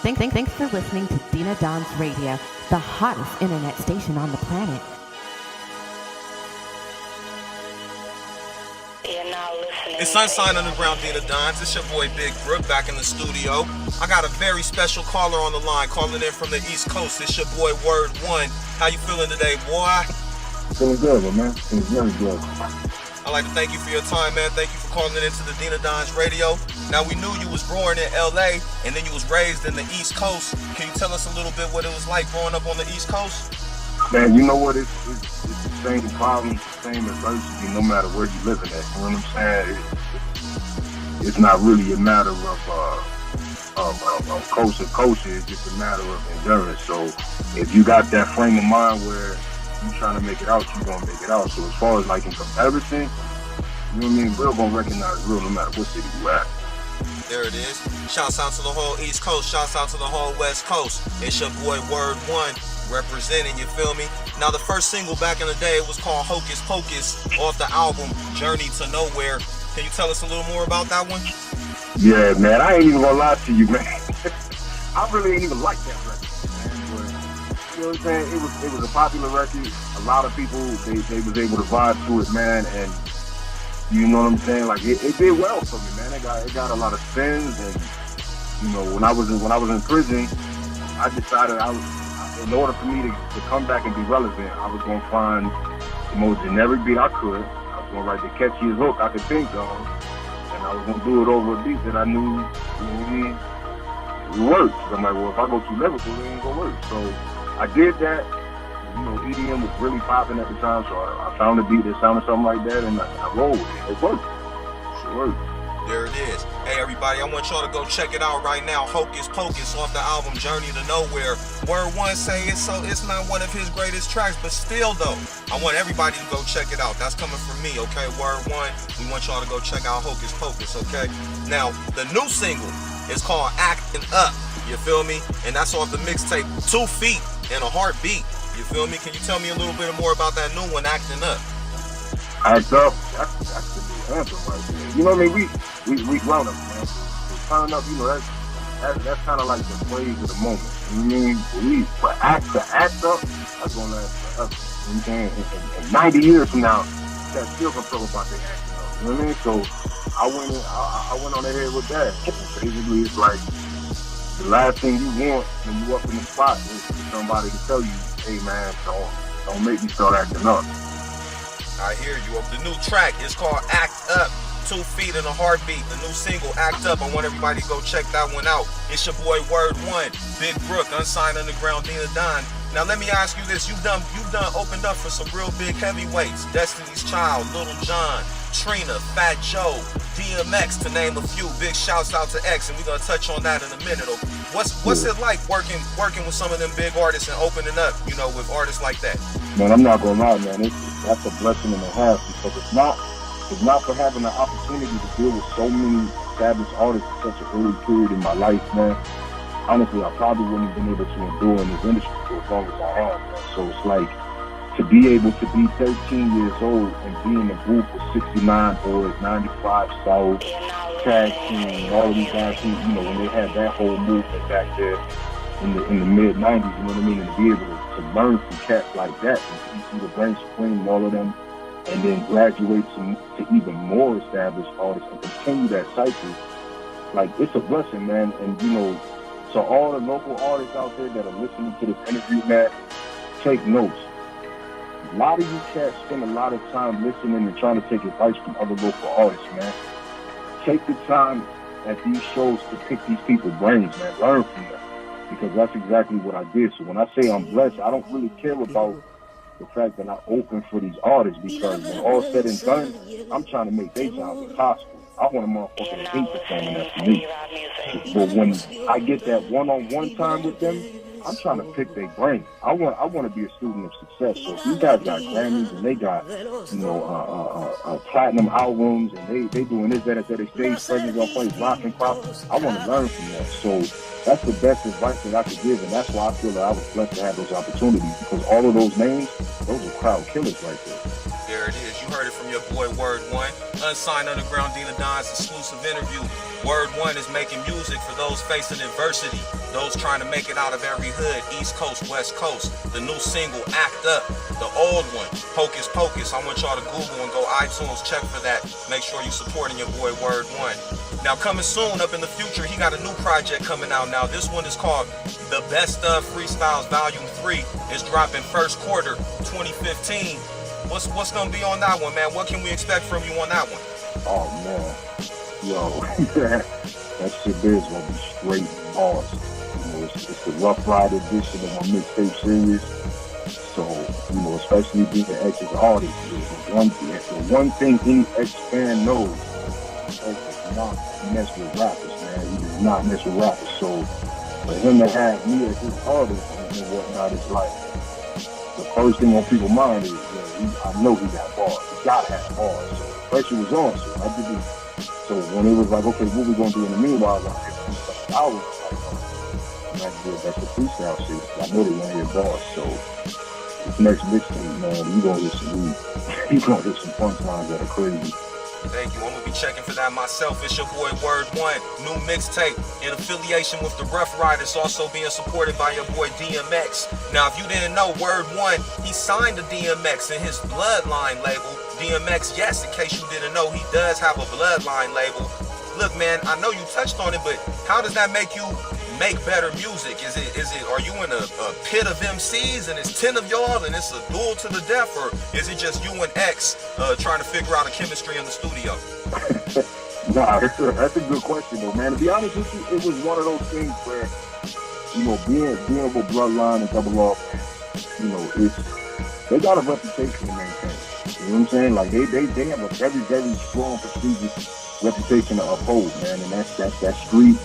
Thanks for listening to Dena Don's Radio, the hottest internet station on the planet. It's Sunshine Underground Dena Dons. It's your boy Big Brook back in the studio. I got a very special caller on the line calling in from the East Coast. It's your boy Word One. How you feeling today, boy? Feeling good, man. Feeling very good. I'd like to thank you for your time, man. Thank you for calling into the Dena Dons Radio. Now, we knew you was born in L.A. and then you was raised in the East Coast. Can you tell us a little bit what it was like growing up on the East Coast? Man, you know what? It's the same problems, the same adversity, no matter where you living at. You know what I'm saying? It's not really a matter of coast to coast. It's just a matter of endurance. So if you got that frame of mind where you trying to make it out, you're going to make it out. So as far as like in comparison, you know what I mean? Real going to recognize real no matter what city you at. There it is. Shouts out to the whole East Coast. Shouts out to the whole West Coast. It's your boy Word One representing, you feel me? Now, the first single back in the day, it was called Hocus Pocus off the album Journey to Nowhere. Can you tell us a little more about that one? Yeah, man. I ain't even going to lie to you, man. I really ain't even like that record, man. But, you know what I'm saying? It was a popular record. A lot of people, they was able to vibe to it, man. And you know what I'm saying? Like it did well for me, man. It got a lot of spins, and you know, when I was in prison, I decided in order for me to come back and be relevant, I was gonna find the most generic beat I could. I was gonna write the catchiest hook I could think of, and I was gonna do it over a beat that I knew it worked. So I'm like, well, if I go too lyrical, it ain't gonna work. So I did that. You know, EDM was really popping at the time, so I found a beat that sounded something like that, and I rolled with it. It worked. It worked. There it is. Hey, everybody, I want y'all to go check it out right now. Hocus Pocus off the album Journey to Nowhere. Word One say it's not one of his greatest tracks, but still, though, I want everybody to go check it out. That's coming from me, okay? Word One, we want y'all to go check out Hocus Pocus, okay? Now, the new single is called Acting Up, you feel me? And that's off the mixtape 2 Feet and a Heartbeat. You feel me? Can you tell me a little bit more about that new one, Acting Up? Act Up, that's the new anthem right there. You know what I mean? We grown up, man. So turn up, you know, that's kind of like the phrase of the moment. You know what I mean? But act up, that's gonna last forever. You know what I'm saying? And 90 years from now, that's still gonna talk about their acting up. You know what I mean? So I went on ahead with that. Basically, it's like the last thing you want when you up in the spot is for somebody to tell you, hey man, don't make me start acting up. I hear you. The new track is called Act Up, 2 Feet and a Heartbeat. The new single, Act Up. I want everybody to go check that one out. It's your boy Word One, Big Brook, Unsigned Underground Dena Don. Now let me ask you this: you've done opened up for some real big heavyweights: Destiny's Child, Little John, Trina, Fat Joe, DMX, to name a few. Big shouts out to X, and we're gonna touch on that in a minute. What's it like working with some of them big artists and opening up, you know, with artists like that? Man, I'm not gonna lie, man. That's a blessing and a half, because if not for having the opportunity to deal with so many established artists at such an early period in my life, man, honestly, I probably wouldn't have been able to endure in this industry for as long as I have, man. So it's like, to be able to be 13 years old and be in the booth with 69 Boys, 95 South, Tag Team, all of these guys who, you know, when they had that whole movement back there in the mid 90s, you know what I mean, and to be able to learn from cats like that, and see the Brain Supreme and all of them, and then graduate to even more established artists and continue that cycle, like, it's a blessing, man. And you know, so all the local artists out there that are listening to this interview, man, take notes. A lot of you cats spend a lot of time listening and trying to take advice from other local artists, man. Take the time at these shows to pick these people's brains, man. Learn from them, because that's exactly what I did. So when I say I'm blessed, I don't really care about the fact that I open for these artists, because when all said and done, I'm trying to make their jobs impossible. I want a motherfucker to hate performing after me. But when I get that one-on-one time with them, I'm trying to pick their brain. I want to be a student of success. So if these guys got Grammys and they got, you know, platinum albums, and they doing this, that, they stage presence, gonna play rock and pop, I want to learn from that. So that's the best advice that I could give, and that's why I feel that I was blessed to have those opportunities, because all of those names, those are crowd killers right there. There it is. You heard it from your boy Word One. Unsigned Underground Dena Don's exclusive interview. Word One is making music for those facing adversity, those trying to make it out of every hood, East Coast, West Coast. The new single, Act Up. The old one, Hocus Pocus. I want y'all to Google and go iTunes, check for that. Make sure you're supporting your boy Word One. Now coming soon, up in the future, he got a new project coming out now. This one is called The Best Of Freestyles Volume 3. It's dropping first quarter 2015. What's gonna be on that one, man? What can we expect from you on that one? Oh man, yo, that shit there is gonna be straight bars. You know, it's the Rough Rider edition of my mixtape series. So, you know, especially being an X's artist, the one thing any X fan knows, X does not mess with rappers, man. He does not mess with rappers. So, for him to have me as his artist and whatnot, it's like, the first thing on people's mind is, I know he got bars. He gotta have bars. So the pressure was on. So I did it. So when it was like, okay, what we gonna do in the meanwhile? I was like, that's the freestyle shit. I know they wanna hear bars. So this next mixtape, man, you gonna hit some punchlines that are crazy. Thank you. I'm gonna be checking for that myself. It's your boy Word One. New mixtape in affiliation with the Rough Riders, also being supported by your boy DMX. Now, if you didn't know, Word One, he signed to DMX in his Bloodline label. DMX, yes, in case you didn't know, he does have a Bloodline label. Look, man, I know you touched on it, but how does that make you make better music? Are you in a pit of MCs and it's 10 of y'all and it's a duel to the death, or is it just you and X trying to figure out a chemistry in the studio? Nah, that's a good question though, man. To be honest with you, it was one of those things where, you know, being with Bloodline and Double R, you know, they got a reputation to maintain. You know what I'm saying? Like they have a very, very strong, prestigious reputation to uphold, man, and that's that street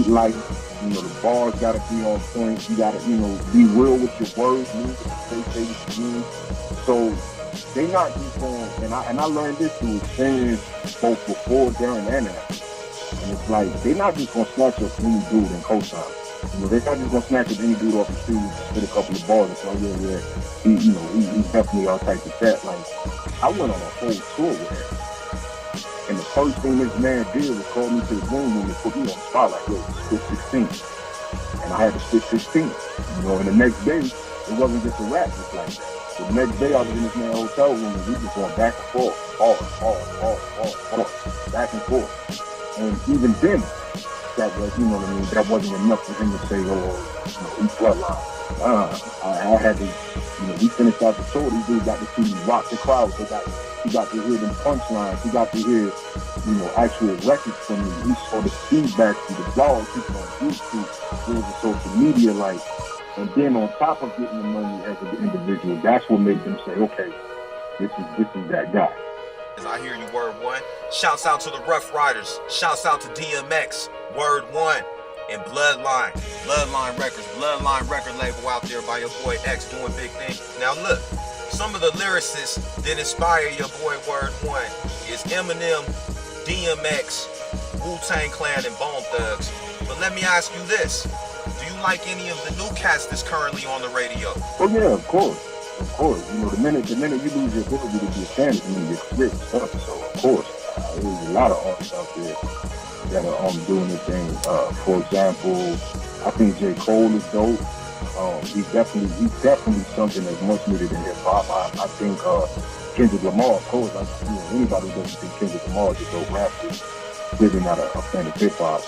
life. You know, the bars gotta be on point. You gotta, you know, be real with your words, mean what they say you. So they not just going, and I learned this through experience both before, during, and after. And it's like they not just gonna snatch up any dude and co-sign. You know, they're not just gonna snatch up any dude off the street and spit a couple of bars and say, he's definitely our type of cat. Like, I went on a whole tour with him. And the first thing this man did was call me to the room and put me on the spot like, yo, spit 16. And I had to spit 16. You know, and the next day, it wasn't just a rap just like that. So the next day I was in this man's hotel room and we just going back and forth, hard, back and forth. And even then, that was, you know what I mean, that wasn't enough for him to say, he's Bloodline. I had to, you know, we finished out the show, these dudes got to see me rock the crowd. He got to hear them punchlines. He got to hear, you know, actual records from me. He saw the feedback through the blogs, people on YouTube, through the social media, like. And then on top of getting to know me as an individual, that's what made them say, okay, this is that guy. As I hear you, Word One. Shouts out to the Rough Riders. Shouts out to DMX, Word One, and Bloodline. Bloodline Records, Bloodline record label out there by your boy X doing big things. Now look, some of the lyricists that inspire your boy Word One is Eminem, DMX, Wu-Tang Clan, and Bone Thugs. But let me ask you this. Do you like any of the new cats that's currently on the radio? Oh yeah, of course. Of course. You know, the minute you lose your ability to be a fan, you get split and stuff. So of course, there's a lot of artists out there that are doing the thing. For example, I think J. Cole is dope. He's definitely something that's much needed in hip hop. I think Kendrick Lamar, of course, anybody who doesn't think Kendrick Lamar is a dope rapper, really not a fan of hip hop.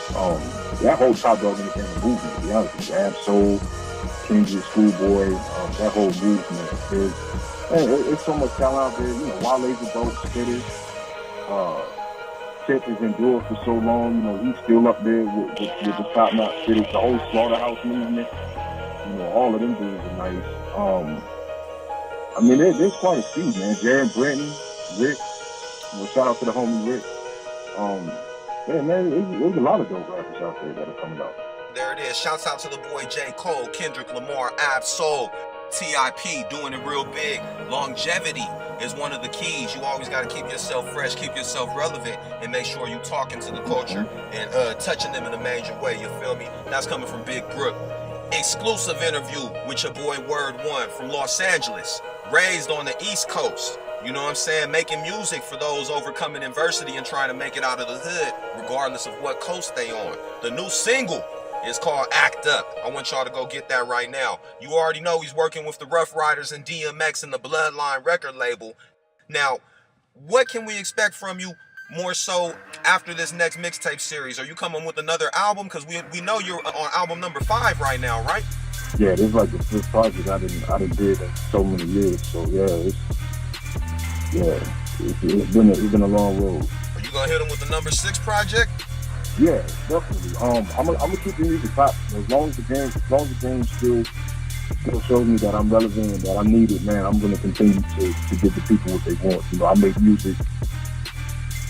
That whole Top Dog Entertainment movement, to be honest with you, Ab-Soul, Kendrick, Schoolboy, that whole movement, it's so much talent out there. You know, Wale's a dope spitter. Tip has endured for so long. You know, he's still up there with the top-notch spitters. The whole Slaughterhouse movement. You know, all of them dudes are nice. I mean, there's quite a few, man. Jared Brenton, Rick. You know, shout out to the homie Rick. Yeah, man, there's a lot of dope rappers out there that are coming out. There it is. Shouts out to the boy J. Cole, Kendrick Lamar, Ab-Soul, TIP, doing it real big. Longevity is one of the keys. You always got to keep yourself fresh, keep yourself relevant, and make sure you talking to the culture and touching them in a major way. You feel me? That's coming from Big Brook. Exclusive interview with your boy Word One from Los Angeles, raised on the East Coast. You know what I'm saying? Making music for those overcoming adversity and trying to make it out of the hood, regardless of what coast they on. The new single is called Act Up. I want y'all to go get that right now. You already know he's working with the Rough Riders and DMX and the Bloodline record label. Now, what can we expect from you more so after this next mixtape series? Are you coming with another album? Because we know you're on album number 5 right now, right? Yeah, this is like the fifth project I didn't did in so many years. So it's been a long road. Are you gonna hit him with the number 6 project? Yeah, definitely. I'm gonna keep the music pop as long as the game still shows me that I'm relevant and that I'm needed. Man, I'm gonna continue to give the people what they want. You know, I make music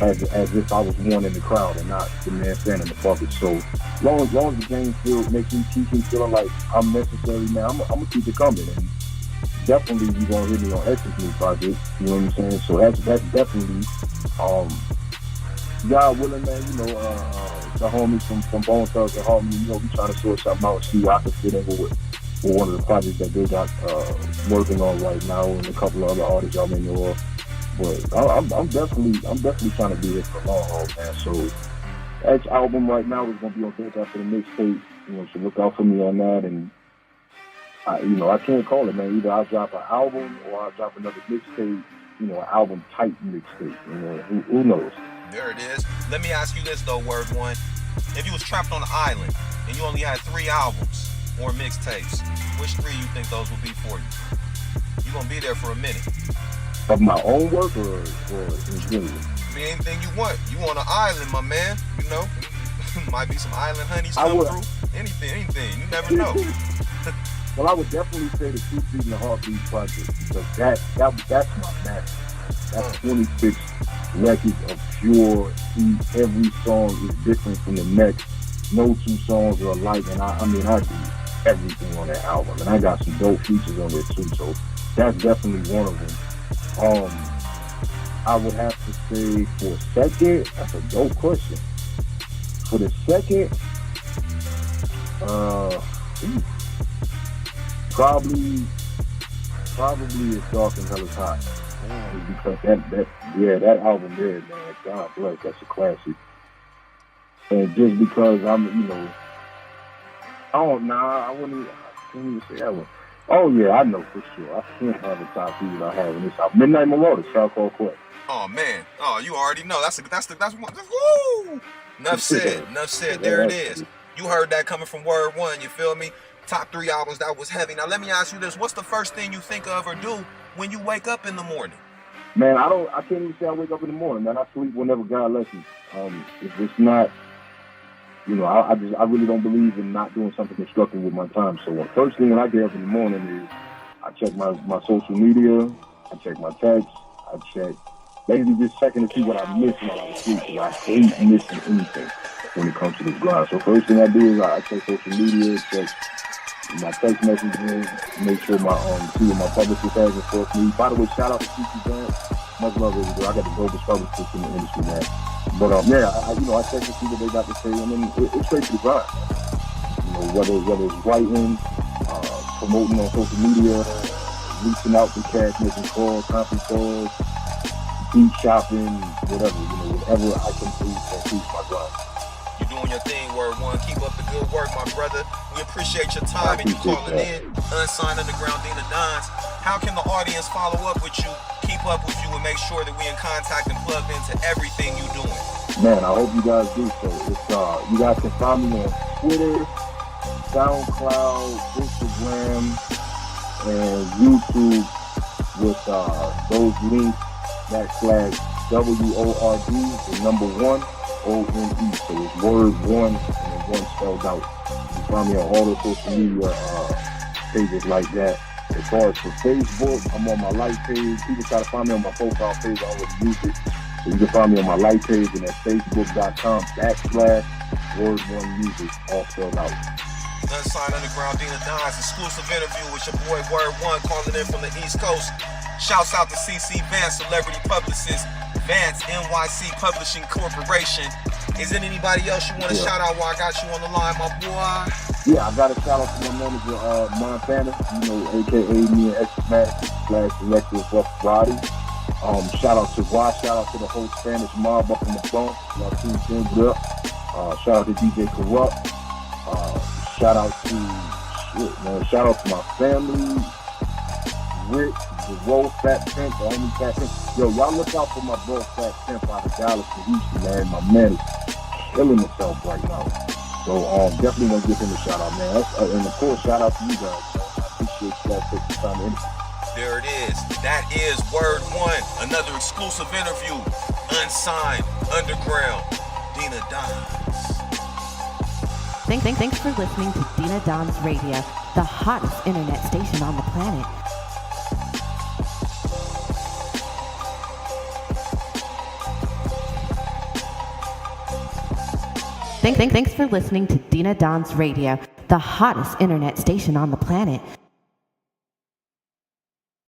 as if I was one in the crowd and not the man standing in the bucket. So long as the game still makes me keep feeling like I'm necessary, man, I'm gonna keep it coming. And definitely you gonna hear me on X's new project. You know what I'm saying? So that's definitely God willing, man. You know, the homies from Bone Thugs and Harmony. You know, we trying to sort something out and see how I can fit in with one of the projects that they got working on right now, and a couple of other artists y'all may know of. But I'm definitely trying to be here for a long haul, man. So X album right now is gonna be on deck after the mixtape. You know, so look out for me on that. And I can't call it, man. Either I'll drop an album or I'll drop another mixtape. You know, an album type mixtape. You know, who knows? There it is. Let me ask you this though, Word One. If you was trapped on an island and you only had 3 albums or mixtapes, which 3 you think those would be for you? You're gonna be there for a minute. Of my own work or in general? Be anything you want. You on an island, my man. You know, might be some island honeys coming through. Anything. You never know. Well, I would definitely say the 2 Feet and a Heartbeat project, because that's my master. That's 26 records of pure heat. Every song is different from the next. No 2 songs are alike, and I do everything on that album, and I got some dope features on there too. So that's definitely one of them. I would have to say for second, that's a dope question. For the second, probably It's Dark and Hell is Hot. Because that album there, man, God bless, that's a classic. And just because I can't even say that one. Oh yeah, I know for sure. I can't have the top 3 that I have in this album. Midnight Marauder, Tribe Called Quest. Oh man, you already know. That's one. Woo! Enough said. There it is. You heard that coming from Word One. You feel me? Top 3 albums, that was heavy. Now let me ask you this: what's the first thing you think of or do when you wake up in the morning? Man, I can't even say I wake up in the morning, man. I sleep whenever God lets me. If it's not, I really don't believe in not doing something constructive with my time. So the first thing when I get up in the morning is I check my social media, I check my texts, I check, basically just checking to see what I missed while I was asleep, because I hate missing anything when it comes to this grind. So first thing I do is I check social media, check my text messages, make sure see what my publicist has in store for me. By the way, shout out to CC Band. Much love, everybody. I got the dopest publicist in the industry, man. But I check to see what they got to say, and then it's straight to the grind. Whether it's writing, promoting on social media, reaching out to cats, making calls, conference calls, beat shopping, whatever I can do to increase my grind. You're doing your thing, Word One. Keep up the good work, my brother. We appreciate your time and you calling in. Unsigned Underground Dena Dons. How can the audience follow up with you, keep up with you, and make sure that we in contact and plugged into everything you're doing? Man, I hope you guys do so. You guys can find me on Twitter, SoundCloud, Instagram, and YouTube with those links /WORD, the number 1, ONE. So it's Word One and then 1 spelled out. You can find me on all the social media pages like that. As far as for Facebook, I'm on my like page. People try to find me on my profile page. I already use it. So you can find me on my like page and at facebook.com /Word One Music, all spelled out. Unsigned Underground Dena Dons, exclusive interview with your boy Word One calling in from the East Coast. Shouts out to CC Vance, celebrity publicist, Vance NYC Publishing Corporation. Is there anybody else you want to shout out while I got you on the line, my boy? Yeah, I got a shout out to my manager, Montana, aka me and X-Matic /Director of Rough Riders. Shout out to Why, shout out to the whole Spanish mob up in the bump. Y'all tuned in up. Shout out to DJ Corrupt. Shout out to shout out to my family. Rick, the Roll Fat Pimp, the only Fat Pimp. Yo, y'all look out for my bro Fat Pimp out of Dallas to Houston, man. My man is killing himself right now. So definitely want to give him a shout out, man. And of course, shout out to you guys. I appreciate you guys taking the time to interview. There it is. That is Word One. Another exclusive interview. Unsigned, underground. Dena Dons. Thanks for listening to Dena Dons Radio, the hottest internet station on the planet. Thanks for listening to Dena Dons Radio, the hottest internet station on the planet.